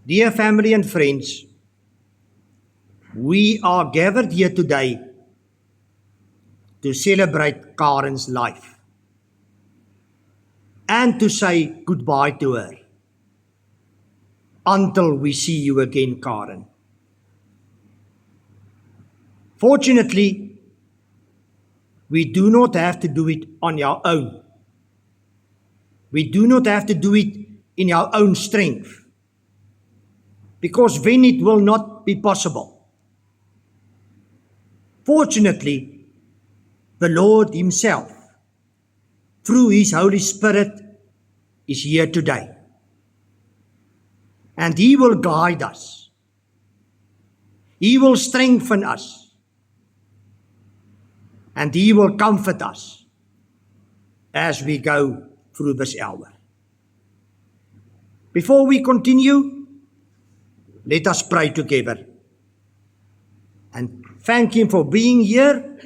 Dear family and friends, we are gathered here today to celebrate Karen's life and to say goodbye to her until we see you again, Karen. Fortunately, we do not have to do it on our own. We do not have to do it in our own strength, because then it will not be possible. Fortunately, the Lord Himself, through His Holy Spirit, is here today. And He will guide us. He will strengthen us. And He will comfort us as we go through this hour. Before we continue, let us pray together and thank Him for being here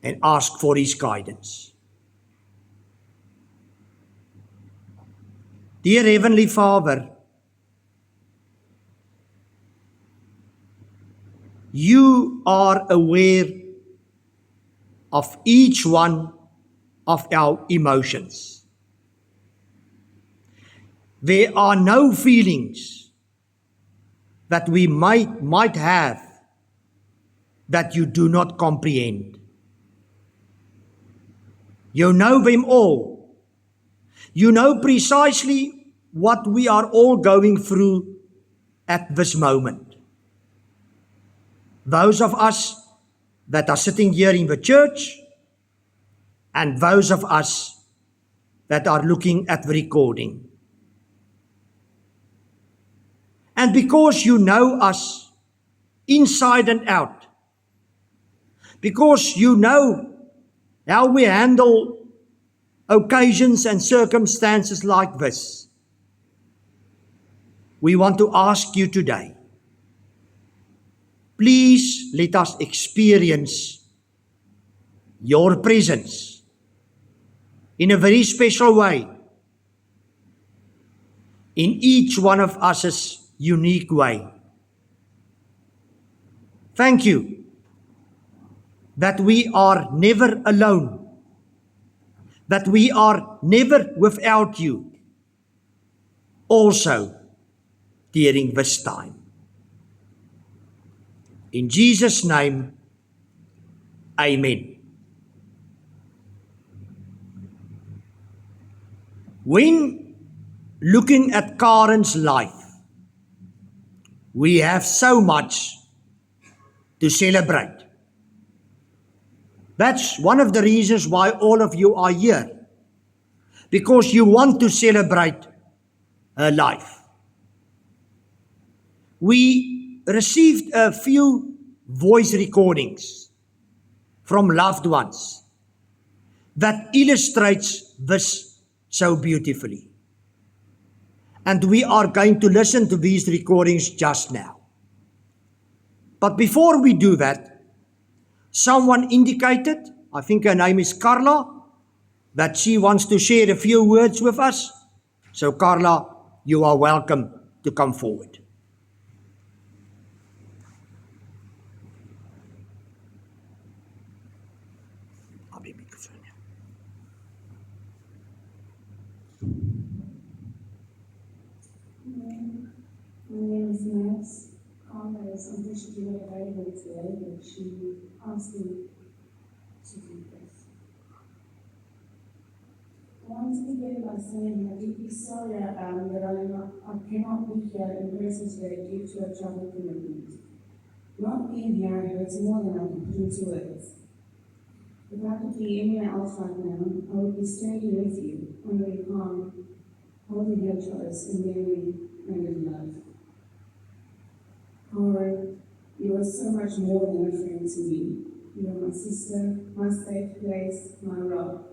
and ask for His guidance. Dear Heavenly Father, You are aware of each one of our emotions. There are no feelings that we might have that You do not comprehend. You know them all. You know precisely what we are all going through at this moment. Those of us that are sitting here in the church, and those of us that are looking at the recording. And because You know us inside and out, because You know how we handle occasions and circumstances like this, we want to ask You today, please let us experience Your presence in a very special way, in each one of us's unique way. Thank You that we are never alone, that we are never without You, also during this time. In Jesus' name, Amen. When looking at Karen's life, we have so much to celebrate. That's one of the reasons why all of you are here, because you want to celebrate her life. We received a few voice recordings from loved ones that illustrates this so beautifully. And we are going to listen to these recordings just now. But before we do that, someone indicated, I think her name is Carla, that she wants to share a few words with us. So Carla, you are welcome to come forward. My name is Max. Carla is unfortunately not available today, but she asked me to do this. I want to begin by saying I'm deeply sorry that I cannot be here in person today due to a travel commitment. Not being here hurts more than I can put into words. If I could be anywhere else right now, I would be standing with you, under your palm, holding your choice and bearing and in love. Karen, you are so much more than a friend to me. You are my sister, my safe place, my rock.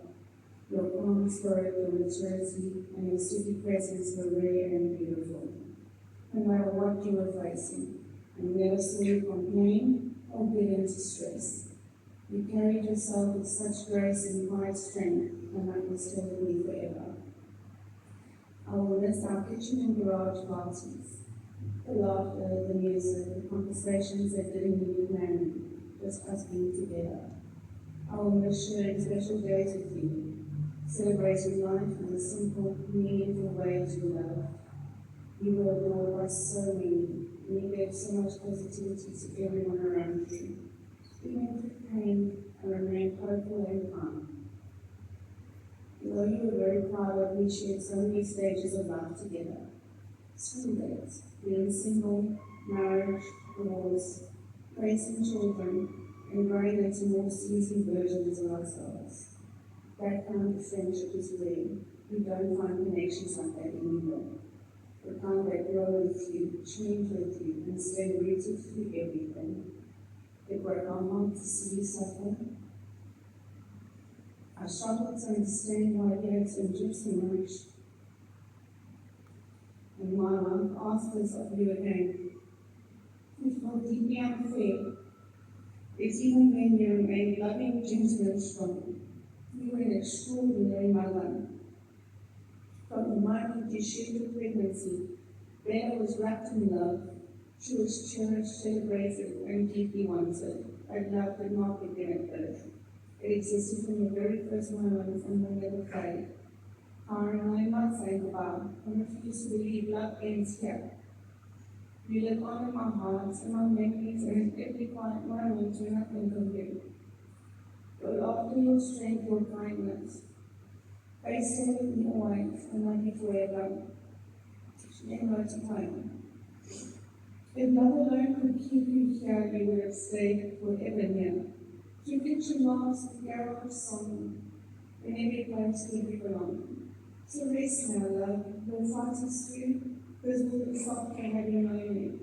Your calm spirit, your maturity, and your steady presence were rare and beautiful. No matter what you were facing, I never saw you complain or get into stress. You carried yourself with such grace and quiet strength, and that will stay with me forever. I will miss our kitchen and garage parties. The laughter, the music, the conversations that didn't need planning, just us being together. I will miss sharing special days with you, celebrating life in the simple, meaningful ways you love. You were adored by so many, and you gave so much positivity to everyone around you. You went through pain and remained hopeful and calm. Although you were very proud of, we shared so many stages of life together. School days, being single, marriage, divorce, raising children, and growing into more seasoned versions of ourselves. That kind of friendship is rare. You don't find connections like that anymore. The kind that grow with you, change with you, and stay rooted through everything. It broke my heart to see you suffer. I struggled to understand why you had to endure so much. And my life asked this of you again. You felt deeply unfair. It's even when you remain loving, gentle, and strong. You were an extraordinary mother. From the moment you shared your pregnancy, Bella was wrapped in love. She was cherished, celebrated, and deeply wanted. But love did not begin at birth. It existed from the very first moment and will never fade. Karen and I am not saying goodbye. I refuse to believe love ends here. You live on in my heart, in my memories, and in every quiet moment when I think of you. Your laughter, your strength, your kindness. I stay with me always and love you forever. Never to time. If love alone could keep you here, you would have stayed forever here. You picture lost the garage song in every place where you belong. So rest now, love, your fight is through, this will be soft and heavy lonely.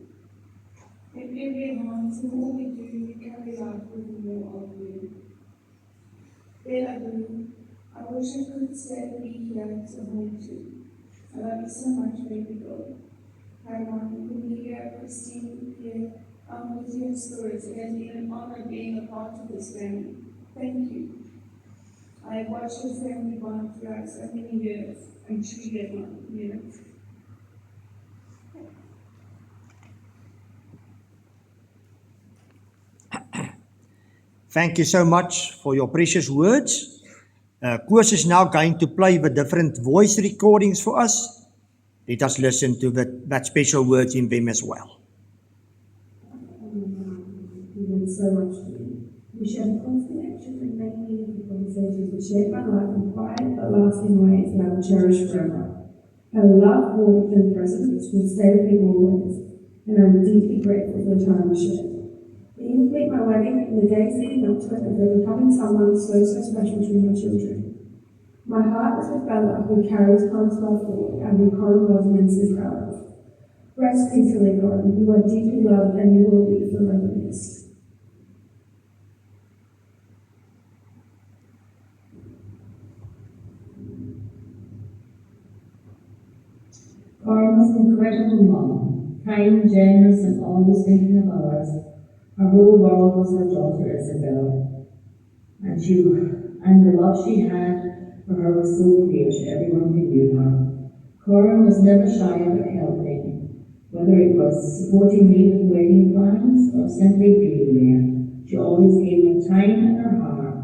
In every heart, in all we do, we carry life with more of you. Bella Blue, I wish I could stay and be here to hold you. I love you so much, baby girl. Herman, Cornelia, Christine, Pierre, with your spirits, it has been an honor being a part of this family. Thank you. I have watched your family bond throughout so many years and truly admire you. Thank you so much for your precious words. Koos is now going to play the different voice recordings for us. Let us listen to that special words in them as well. You meant so much to me. We shared a close connection and many meaningful conversations which shaped my life in quiet but lasting ways that I will cherish forever. Her love, warmth, and presence will stay with me always, and I'm deeply grateful for the time we shared. The years make my wedding and the days leading up to it of becoming someone so special to my children. My heart is with Bella, who carries Colin's love forward and who Colin was immensely proud of. Rest peacefully, Colin. You are deeply loved and you will be forever missed. Corin was an incredible mom, kind, generous, and always thinking of others. Her whole world was her daughter Isabel, and the love she had for her was so clear to everyone who knew her. Corin was never shy about helping, whether it was supporting me with wedding plans or simply being there. She always gave her time and her heart.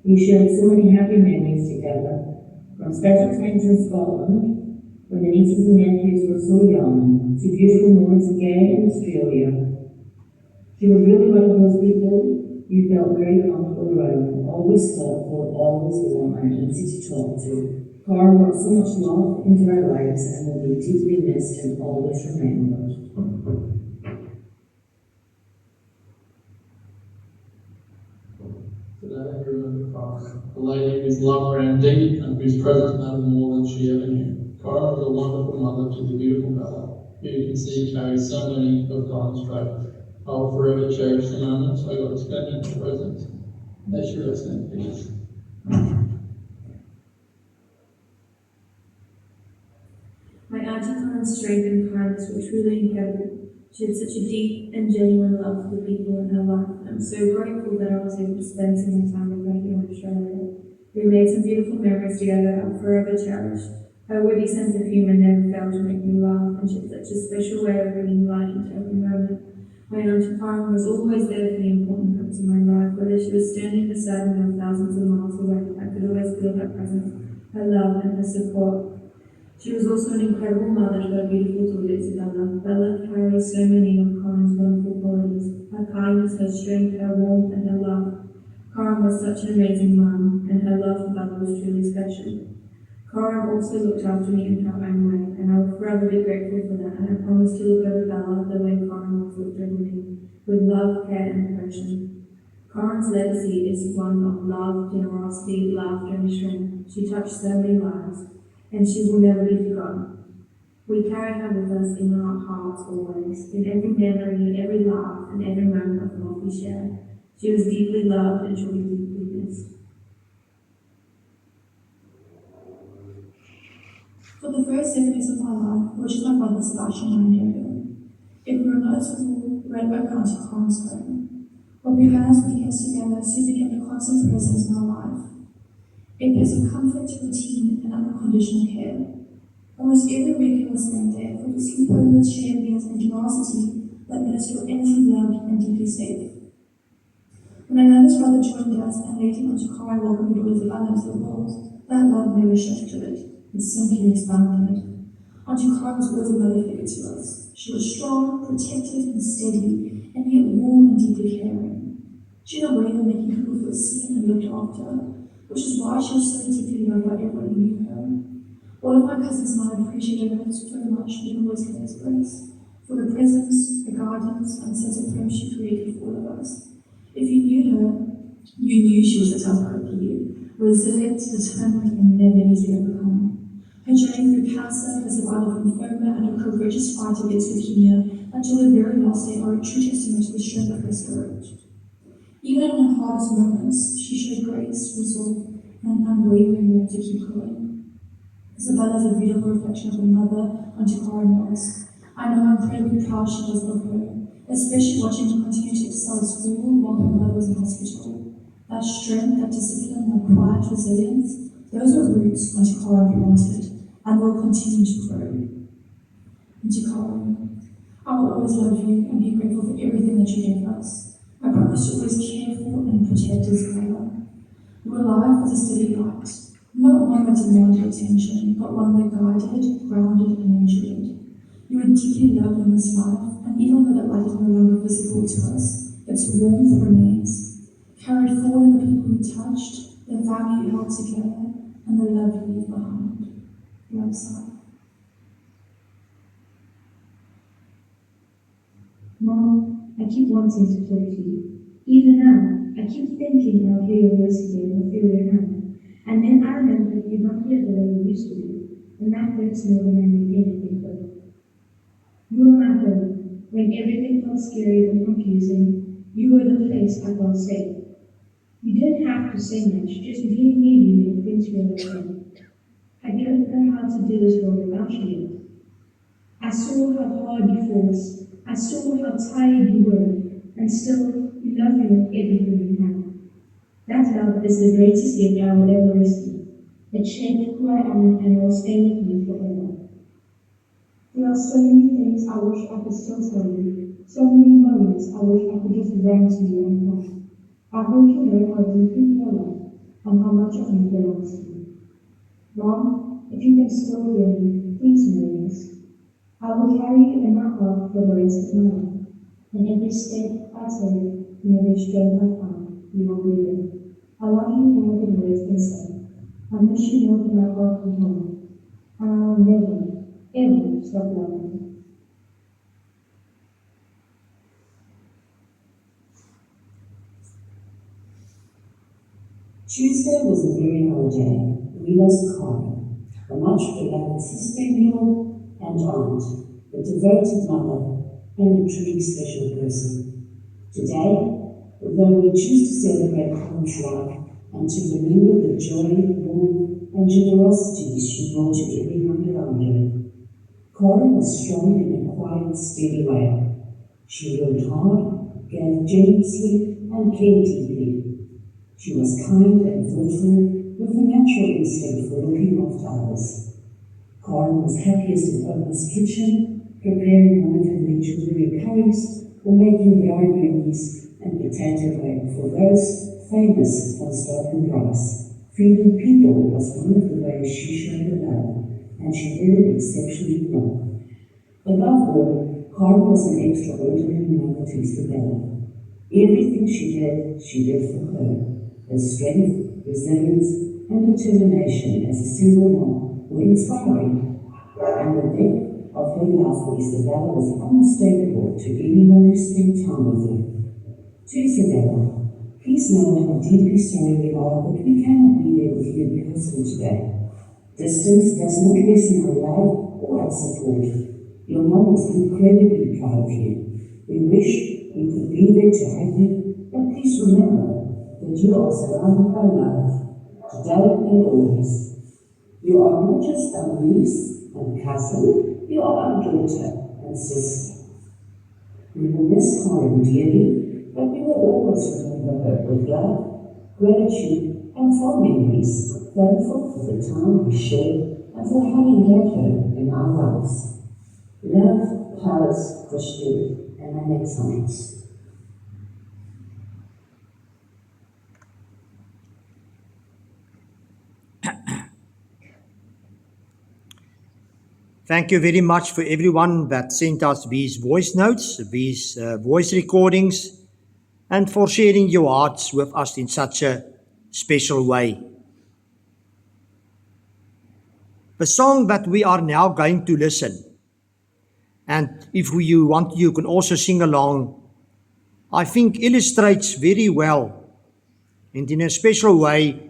We shared so many happy memories together, from special times in Scotland, when the nieces and nephews were so young, to beautiful moments again in Australia. She was really one of those people you felt very comfortable around, always thoughtful, always warm and easy to talk to. Corin brought so much love into our lives and will be deeply missed and always remembered. Today we remember Corin, a lady whose love ran deep and whose presence mattered more than she ever knew. Corin was a wonderful mother to the beautiful Bella, who you can see carries so many of Corin's traits. I will forever cherish the moments I got to spend in her presence. May she rest in peace. My auntie Corin's strength and kindness were truly incredible. She had such a deep and genuine love for the people in her life. I'm so grateful that I was able to spend some time with her here in Australia. We made some beautiful memories together I'll forever cherish. Her witty sense of humour never failed to make me laugh, and she had such a special way of bringing light into every moment. My Auntie Karen was always there for the important parts of my life. Whether she was standing beside me or thousands of miles away, I could always feel her presence, her love, and her support. She was also an incredible mother to her beautiful daughter Isabella. Bella carried so many of Corin's wonderful qualities: her kindness, her strength, her warmth, and her love. Corin was such an amazing mum, and her love for Bella was truly special. Corin also looked after me in her own way, and I will forever be grateful for that, and I promise to look over Bella the way Corin once looked over me, with love, care, and devotion. Corin's legacy is one of love, generosity, laughter, and strength. She touched so many lives, and she will never be forgotten. We carry her with us in our hearts always, in every memory, every laugh, and every moment of love we share. She was deeply loved and shall be deeply missed. For the first 7 years of my life, which is my brother Sebastian and Diego, if we were noticeable, we had over Auntie Corin's home. What began as weekends together soon became a constant presence in our life. It was a comfort, routine, and unconditional care. Almost every weekend was spent there for the sleepovers, shared meals, and generosity that made us feel endlessly loved and deeply safe. When my youngest brother joined us and later Auntie Corin welcomed me with Isabella into the world, that love never shifted. It simply expanded. Auntie Corin was always a mother figure to us. She was strong, protective, and steady, and yet warm and deeply caring. She had a way of making people feel seen and looked after, which is why she was so deeply loved by everyone who knew her. All of my cousins and I appreciated her so much we can always can express, for the presence, the guidance, and the sense of home she created for all of us. If you knew her, you knew she was a tough cookie, resilient, determined, and never easy to overcome. Her journey through cancer, her survival from lymphoma, and her courageous fight against leukemia until her very last day are a true testament to the strength of her spirit. Even in her hardest moments, she showed grace, resolve, and unwavering will to keep going. Isabella is a beautiful reflection of her mother, Auntie Corin was. I know how incredibly proud she was of her, especially watching her continue to excel at school while her mother was in hospital. That strength, that discipline, that quiet resilience, those are roots Auntie Corin planted, and will continue to grow. Auntie Corin, I will always love you and be grateful for everything that you gave us. I promise to always care for and protect Isabella. Your life was a steady light, not one that demanded attention, but one that guided, grounded, and endured. You were deeply loved in this life, and even though that light is no longer visible to us, its warmth remains, carried forward in the people you touched, the value you held together, and the love you leave behind. Love, Sai. Mom, I keep wanting to talk to you. Even now, I keep thinking I'll hear your voice again or feel your hand. And then I remember that you're not here the way you used to be, and that hurts more than I need anything but. You were my home. When everything felt scary or confusing, you were the place I felt safe. You didn't have to say much, just being near you made things feel okay. I didn't know how to do this world without you. I saw how hard you fought. I saw how tired you were, and still, you love me with everything you have. That love is the greatest gift I will ever receive. It shaped who I am and will stay with me forever. There are so many things I wish I could still tell you, so many moments I wish I could just run to you and cry. I hope you know how deeply you love and how much of me belongs to you. Mom, if you can still hear me, please know this. I will carry you in my heart for the rest of my life, and every step I take, and every strength I find, you will be there. I love you more than words can say. I miss you more than my heart can hold, and I will never, ever stop loving you. Tuesday was a very hard day. We lost Corin, a much beloved sister-in-law and aunt, a devoted mother, and a truly special person. Today, although we choose to celebrate Corin's life and to remember the joy, warmth, and generosity she brought to everyone around her, Corin was strong in a quiet, steady way. She worked hard, gave generously, and cared deeply. She was kind and thoughtful, with a natural instinct for looking after others. Karen was happiest in Owen's kitchen, preparing one of her legendary curries or making rye greenies and potato grape for those famous Van Staden rice. Feeding people was one of the ways she showed her love, and she did it exceptionally well. Above all, Karen was an extraordinary mother to Isabella. Everything she did for her. Her strength, resilience, and determination as a single mom were inspiring, and the depth of her love for Isabella was unmistakable to anyone who spent time with her. To Isabella, please know how deeply sorry we are that we cannot be there with you in person today. Distance does not lessen our love or our support. Your mom is incredibly proud of you. We wish we could be there to hug you, but please remember that you are surrounded by love, today and always. You are not just our niece and cousin, you are our daughter and sister. We will miss Karen dearly, but we will always remember her with love, gratitude, and fond memories, thankful for the time we shared and for having had her in our lives. Love, Paris, Christian, and Alexandros. Thank you very much for everyone that sent us these voice notes, these voice recordings, and for sharing your hearts with us in such a special way. The song that we are now going to listen, and if you want, you can also sing along, I think illustrates very well and in a special way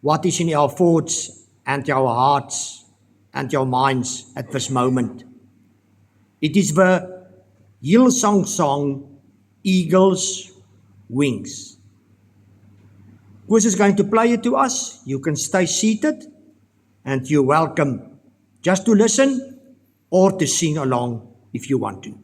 what is in our thoughts and our hearts and our minds at this moment. It is the Hillsong song, Eagle's Wings. Koos is going to play it to us. You can stay seated and you're welcome just to listen or to sing along if you want to.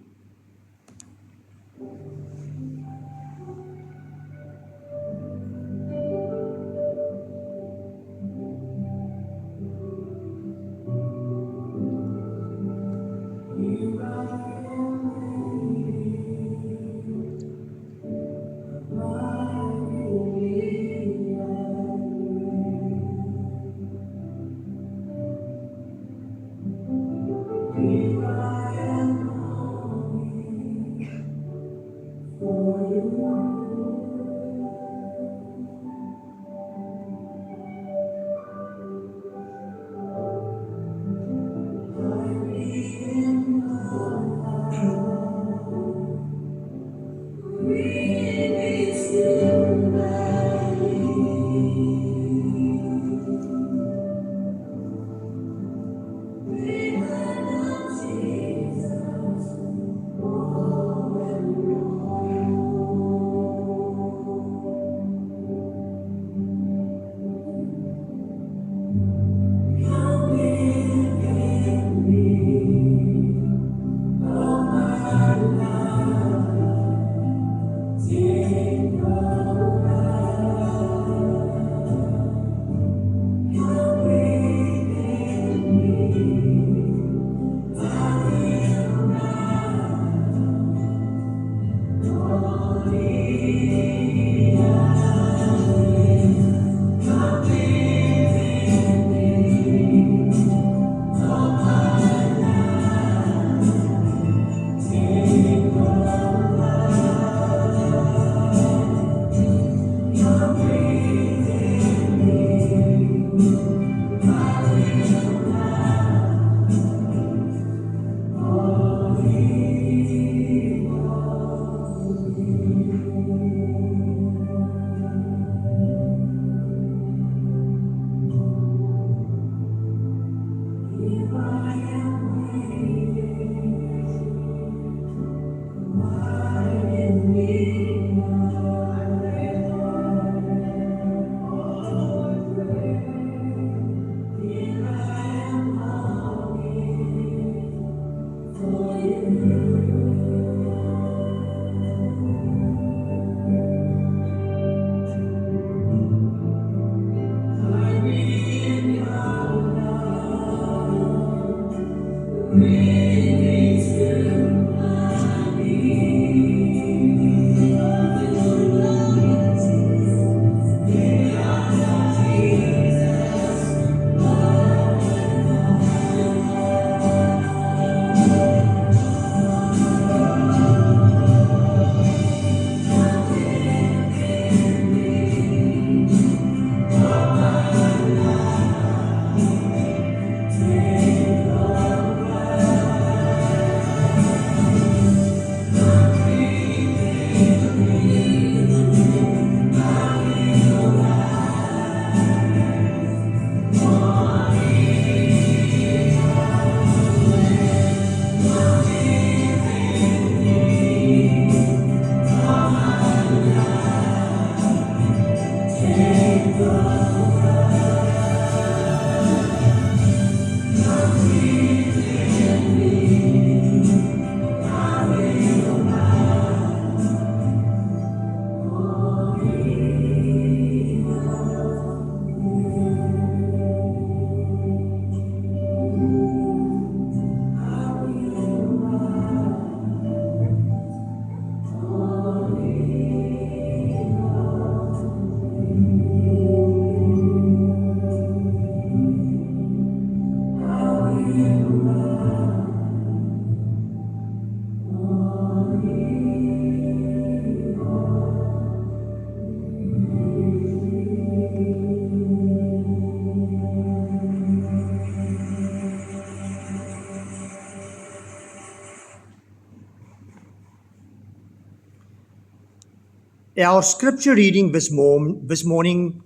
Our scripture reading this morning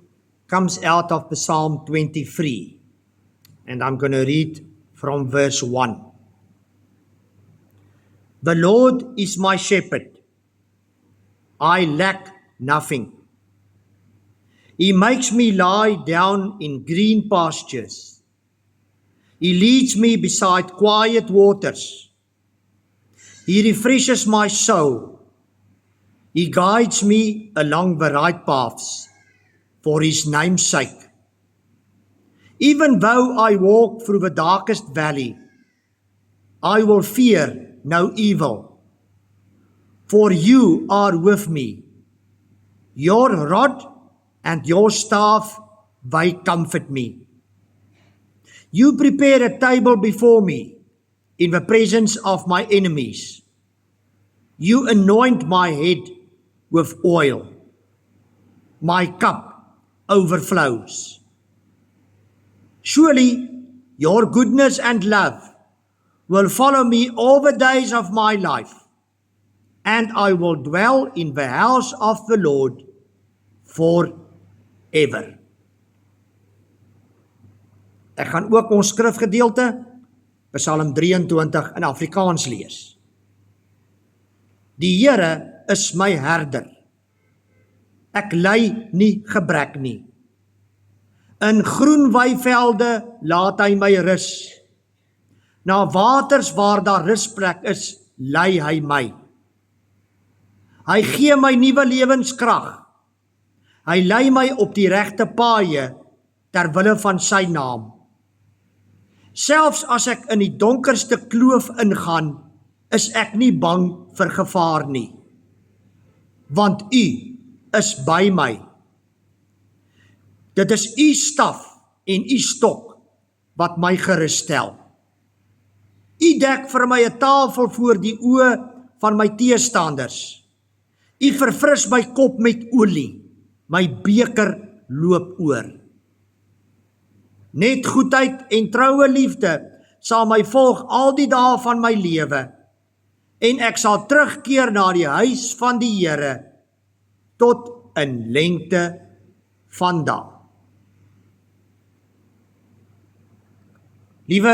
comes out of Psalm 23, and I'm going to read from verse 1. The Lord is my shepherd. I lack nothing. He makes me lie down in green pastures. He leads me beside quiet waters. He refreshes my soul. He guides me along the right paths for his name's sake. Even though I walk through the darkest valley, I will fear no evil, for you are with me. Your rod and your staff, they comfort me. You prepare a table before me in the presence of my enemies. You anoint my head with oil. My cup overflows. Surely your goodness and love will follow me all the days of my life, and I will dwell in the house of the Lord forever. Ek gaan ook ons skrifgedeelte, Psalm 23 in Afrikaans lees. Die Here is my herder. Ek ly nie gebrek nie. In groen weivelde laat hy my rus. Na waters waar daar rusplek is, lei hy my. Hy gee my nuwe lewenskrag. Hy lei my op die regte paaie ter wille van sy naam. Selfs as ek in die donkerste kloof ingaan, is ek nie bang vir gevaar nie, want U is by my. Dit is U staf en U stok wat my gerus stel. U dek vir my 'n tafel voor die oë van my teestanders. U verfris my kop met olie, my beker loop oor. Net goedheid en troue liefde sal my volg al die dae van my lewe, en ek sal terugkeer na die huis van die Here tot in lengte van dae. Liewe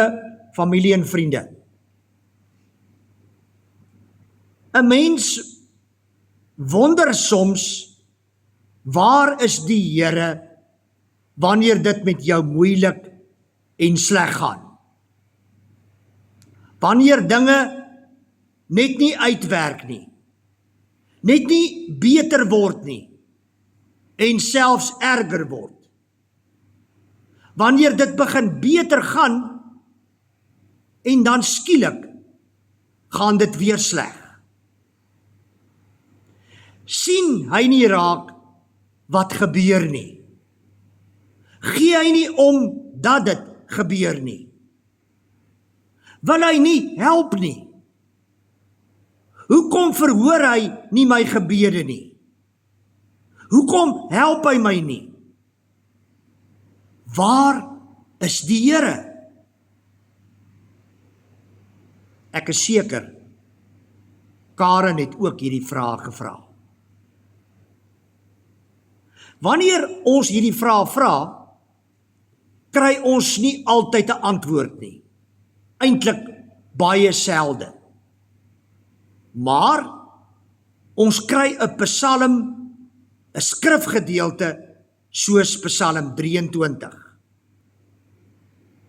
familie en vriende, 'n mens wonder soms, waar is die Here wanneer dit met jou moeilik en sleg gaan? Wanneer dinge net nie uitwerk nie, net nie beter word nie, en selfs erger word. Wanneer dit begin beter gaan, en dan skielik gaan dit weer sleg. Sien hy nie raak wat gebeur nie. Gee hy nie om dat dit gebeur nie. Wil hy nie help nie. Hoekom verhoor hy nie my gebede nie? Hoekom help hy my nie? Waar is die Here? Ek is seker, Karen het ook hierdie vraag gevra. Wanneer ons hierdie vraag vra, kry ons nie altyd 'n antwoord nie. Eintlik baie selde. Maar ons kry 'n Psalm, 'n skrifgedeelte soos Psalm 23,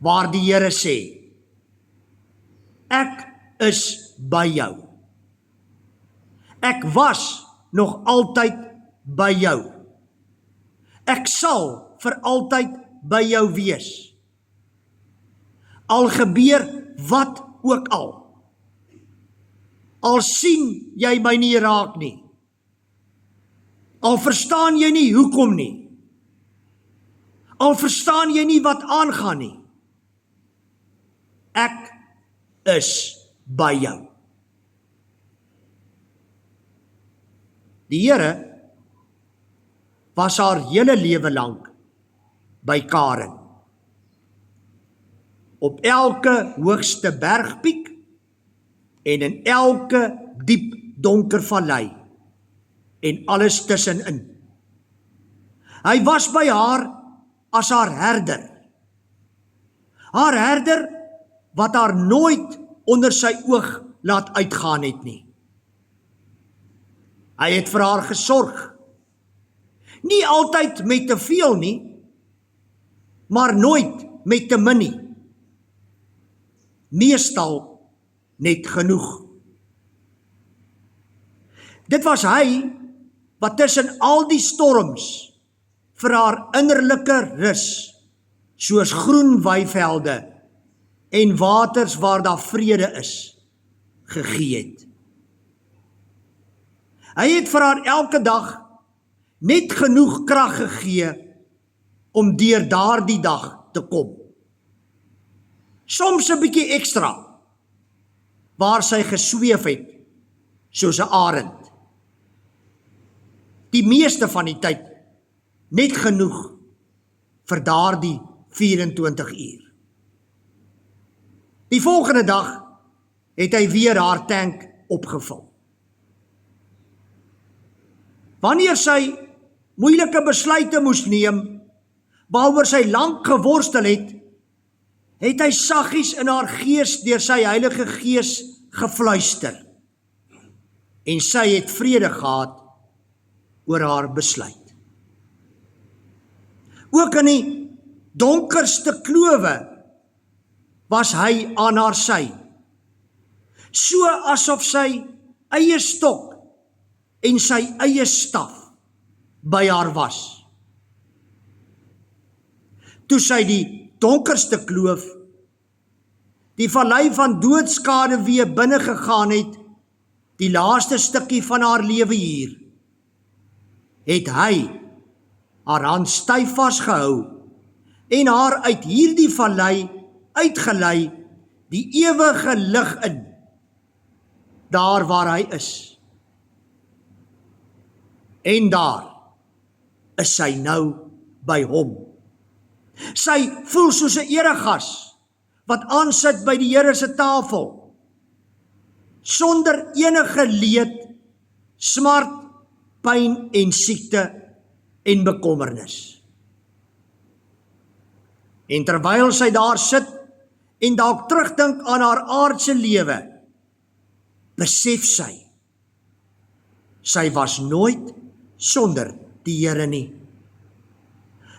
waar die Here sê, ek is by jou. Ek was nog altyd by jou. Ek sal vir altyd by jou wees. Al gebeur wat ook al. Al sien jy my nie raak nie. Al verstaan jy nie hoekom nie. Al verstaan jy nie wat aangaan nie. Ek is by jou. Die Here was haar hele lewe lank by Karen. Op elke hoogste bergpiek en in elke diep donker vallei en alles tussenin. Hy was by haar as haar herder. Haar herder wat haar nooit onder sy oog laat uitgaan het nie. Hy het vir haar gesorg. Nie altyd met te veel nie, maar nooit met te min nie. Meestal net genoeg. Dit was hy wat tussen al die storms vir haar innerlike rus, soos groen weivelde en waters waar daar vrede is, gegee het. Hy het vir haar elke dag net genoeg krag gegee om deur daardie dag te kom. Soms 'n bietjie ekstra, waar sy gesweef het, soos 'n arend. Die meeste van die tyd net genoeg vir daardie 24 uur. Die volgende dag het hy weer haar tank opgevul. Wanneer sy moeilike besluite moes neem, waaroor sy lank geworstel het, het hy saggies in haar gees deur sy Heilige Gees gefluister. En sy het vrede gehad oor haar besluit. Ook in die donkerste klowe was hy aan haar sy, so asof sy eie stok en sy eie staf by haar was. Toe sy die donkerste kloof, die vallei van doodskade weer binne gegaan het, die laaste stukkie van haar lewe hier, het hy haar hand styf vasgehou en haar uit hierdie vallei uitgelei die ewige lig in, daar waar hy is. En daar is sy nou by hom. Sy voel soos 'n eregas wat aansit by die Here se tafel, sonder enige leed, smart, pyn en siekte en bekommernis. En terwyl sy daar sit en dalk terugdink aan haar aardse lewe, besef sy was nooit sonder die Here nie.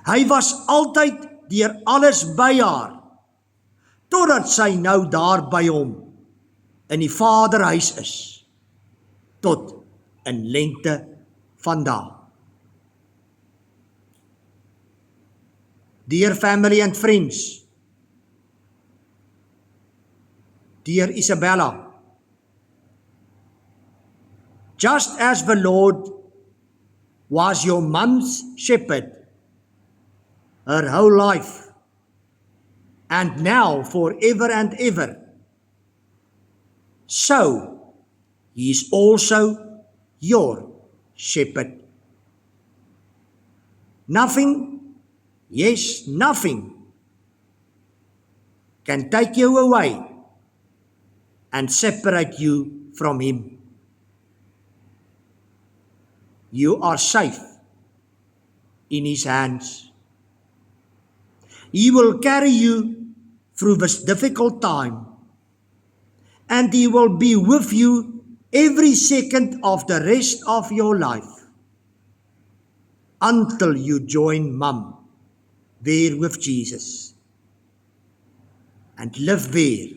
Hy was altyd deur alles by haar, totdat sy nou daar by hom in die Vaderhuis is, tot in lengte van dae. Dear family and friends, dear Isabella, just as the Lord was your mum's shepherd her whole life, and now forever and ever, so he is also your shepherd. Nothing, yes, nothing can take you away and separate you from him. You are safe in his hands. He will carry you through this difficult time, and he will be with you every second of the rest of your life until you join Mum there with Jesus and live there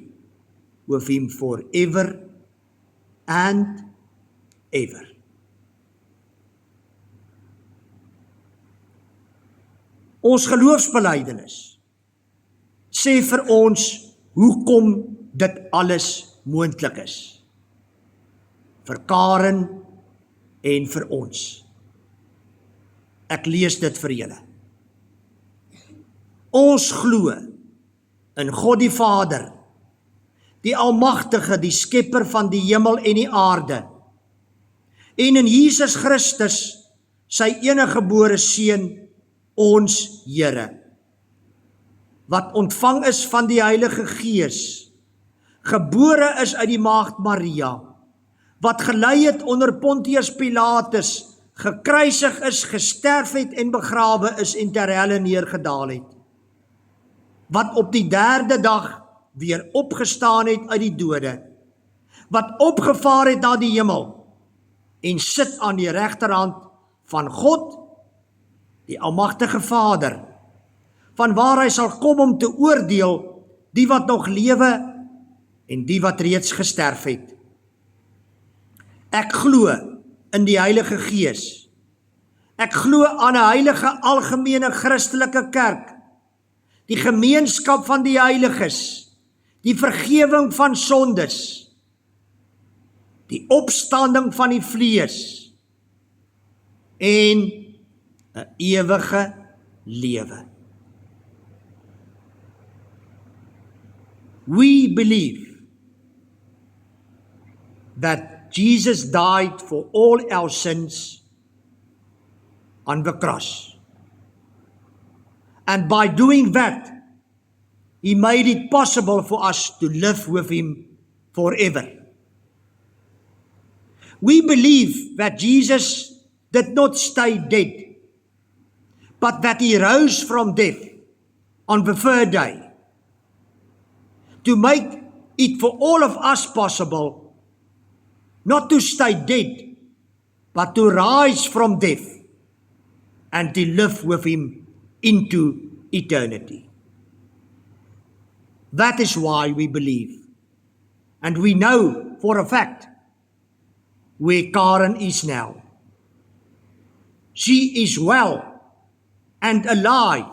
with him forever and ever. Ons geloofsbelijdenis sê vir ons hoekom dit alles moontlik is. Vir Karen en vir ons. Ek lees dit vir julle. Ons glo in God die Vader, die Almagtige, die Skepper van die hemel en die aarde, en in Jesus Christus, sy enige gebore Seun, ons Here, wat ontvang is van die Heilige Gees, gebore is uit die maagd Maria, wat gelei het onder Pontius Pilatus, gekruisig is, gesterf het en begrawe is en ter helle neergedaal het, wat op die 3de dag weer opgestaan het uit die dode, wat opgevaar het na die hemel en sit aan die regterhand van God, die Almagtige Vader, van waar hy sal kom om te oordeel die wat nog lewe en die wat reeds gesterf het. Ek glo in die Heilige Gees. Ek glo aan 'n heilige algemene Christelike kerk, die gemeenskap van die heiliges, die vergewing van sondes, die opstanding van die vlees en 'n ewige lewe. We believe that Jesus died for all our sins on the cross. And by doing that, he made it possible for us to live with him forever. We believe that Jesus did not stay dead, but that he rose from death on the 3rd day to make it for all of us possible not to stay dead, but to rise from death and to live with him into eternity. That is why we believe, and we know for a fact where Karen is now. She is well and alive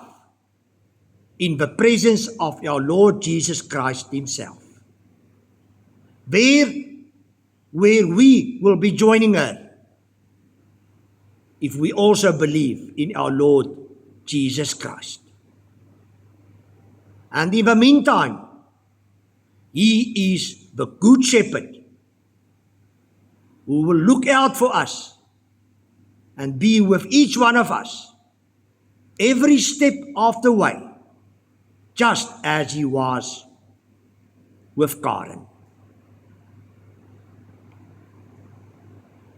in the presence of our Lord Jesus Christ himself. There, where we will be joining her, if we also believe in our Lord Jesus Christ. And in the meantime, he is the good shepherd who will look out for us and be with each one of us every step of the way, just as he was with Karen.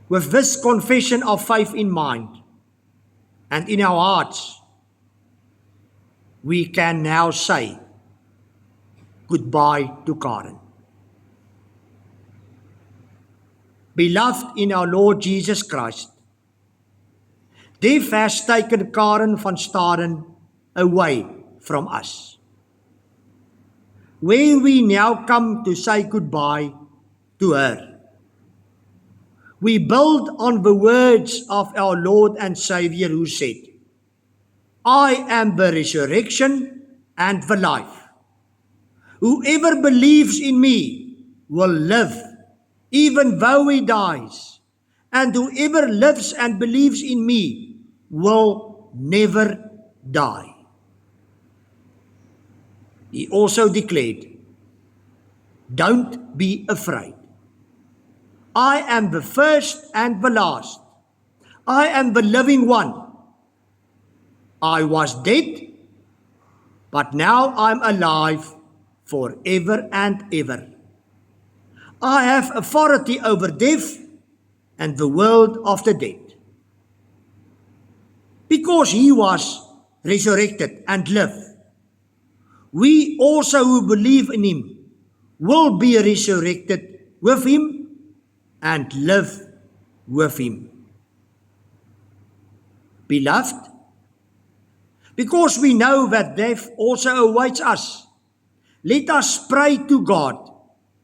With this confession of faith in mind and in our hearts, we can now say goodbye to Karen. Beloved in our Lord Jesus Christ, death has taken Karen van Staden away from us. Where we now come to say goodbye to her, we build on the words of our Lord and Savior who said, I am the resurrection and the life. Whoever believes in me, will live, even though he dies. And whoever lives and believes in me will never die. He also declared, don't be afraid. I am the first and the last. I am the living one. I was dead, but now I'm alive forever and ever. I have authority over death and the world of the dead. Because he was resurrected and lived, we also who believe in him will be resurrected with him and live with him. Beloved, because we know that death also awaits us, let us pray to God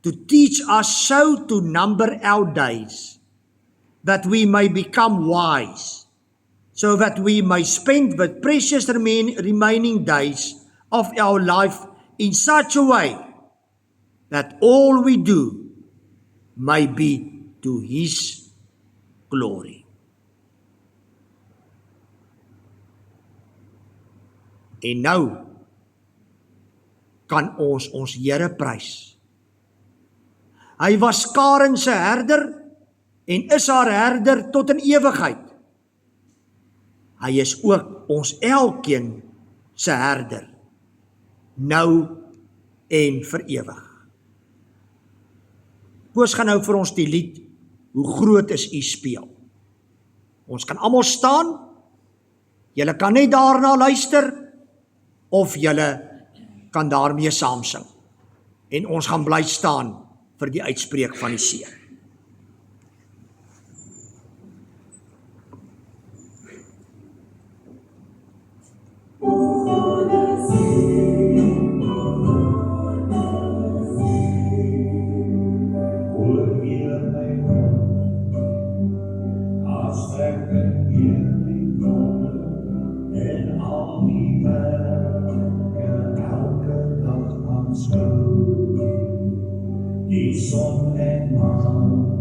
to teach us so to number our days, that we may become wise, so that we may spend the precious remaining days of our life in such a way that all we do may be to his glory. En nou kan ons Here prys. Hy was Karen se herder en is haar herder tot in ewigheid. Hy is ook ons elkeen se herder, nou en vir ewig. Koos gaan nou vir ons die lied, Hoe groot is u speel. Ons kan almal staan, julle kan net daarna luister, of julle kan daarmee saam sing. En ons gaan bly staan vir die uitspreek van die seën. Die son en maan,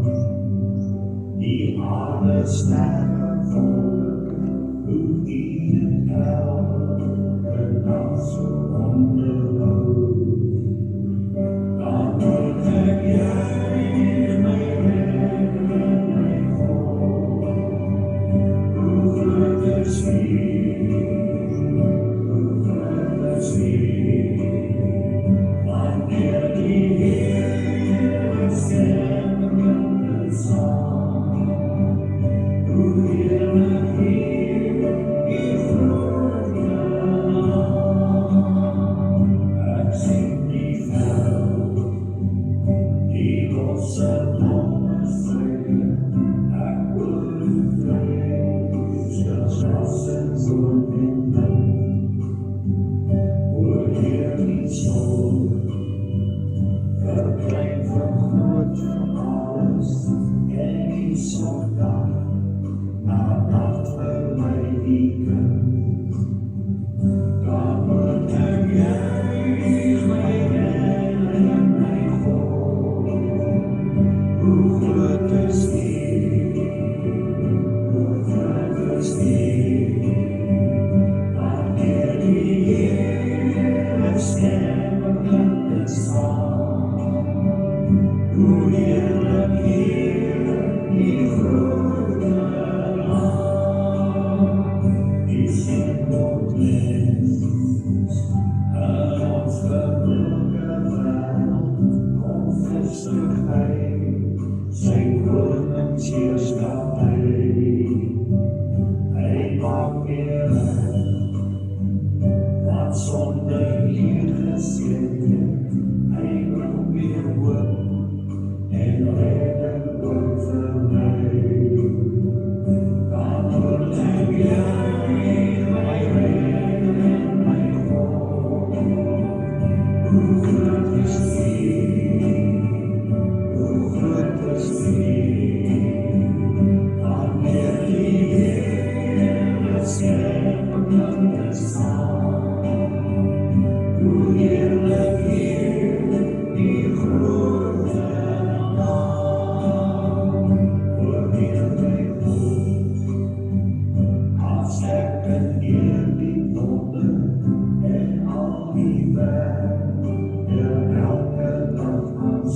die alle sterren volgen, hoe die het elke dag zo onderhoud. Dan word heb jij mijn redder, mijn God. Hoe groot is wie, hoe groot is wie, wanneer die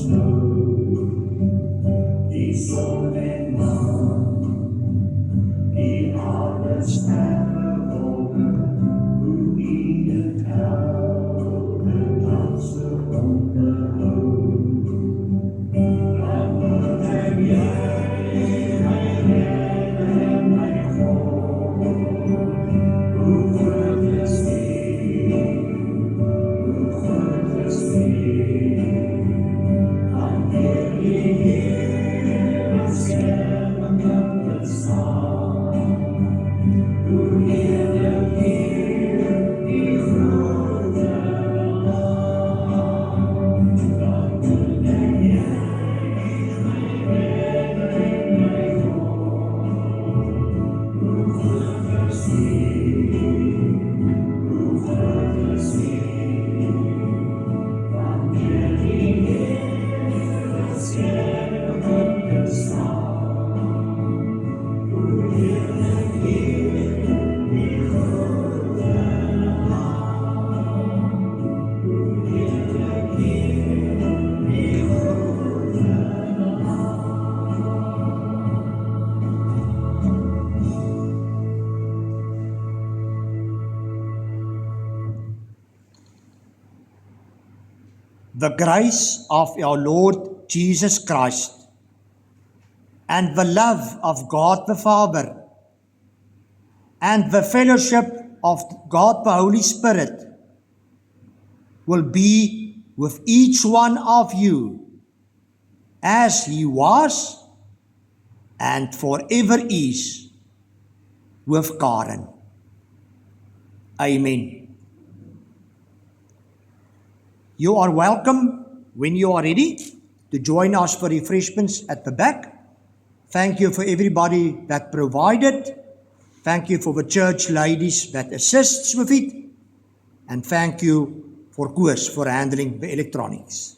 snow. Die son en maan, die alle sterrenwolken, hoe die het elke dag ze onderhoudt. Dan word hem jij, mijn redder en mijn God. Hoe groot is die, hoe groot is die. Van jullie Heer is sterren op het staan. Hoe heerlijk hier die grote land. Dan ben jij mijn redder en mijn God. Hoe groot is die, hoe groot is die. Van jullie Heer is sterren op het staan. Hoe heerlijk hier die grote land. Hoe heerlijk hier die grote land. The grace of our Lord Jesus Christ and the love of God the Father and the fellowship of God the Holy Spirit will be with each one of you as he was and forever is with Karen. Amen. You are welcome when you are ready to join us for refreshments at the back. Thank you for everybody that provided. Thank you for the church ladies that assists with it. And thank you for Koos for handling the electronics.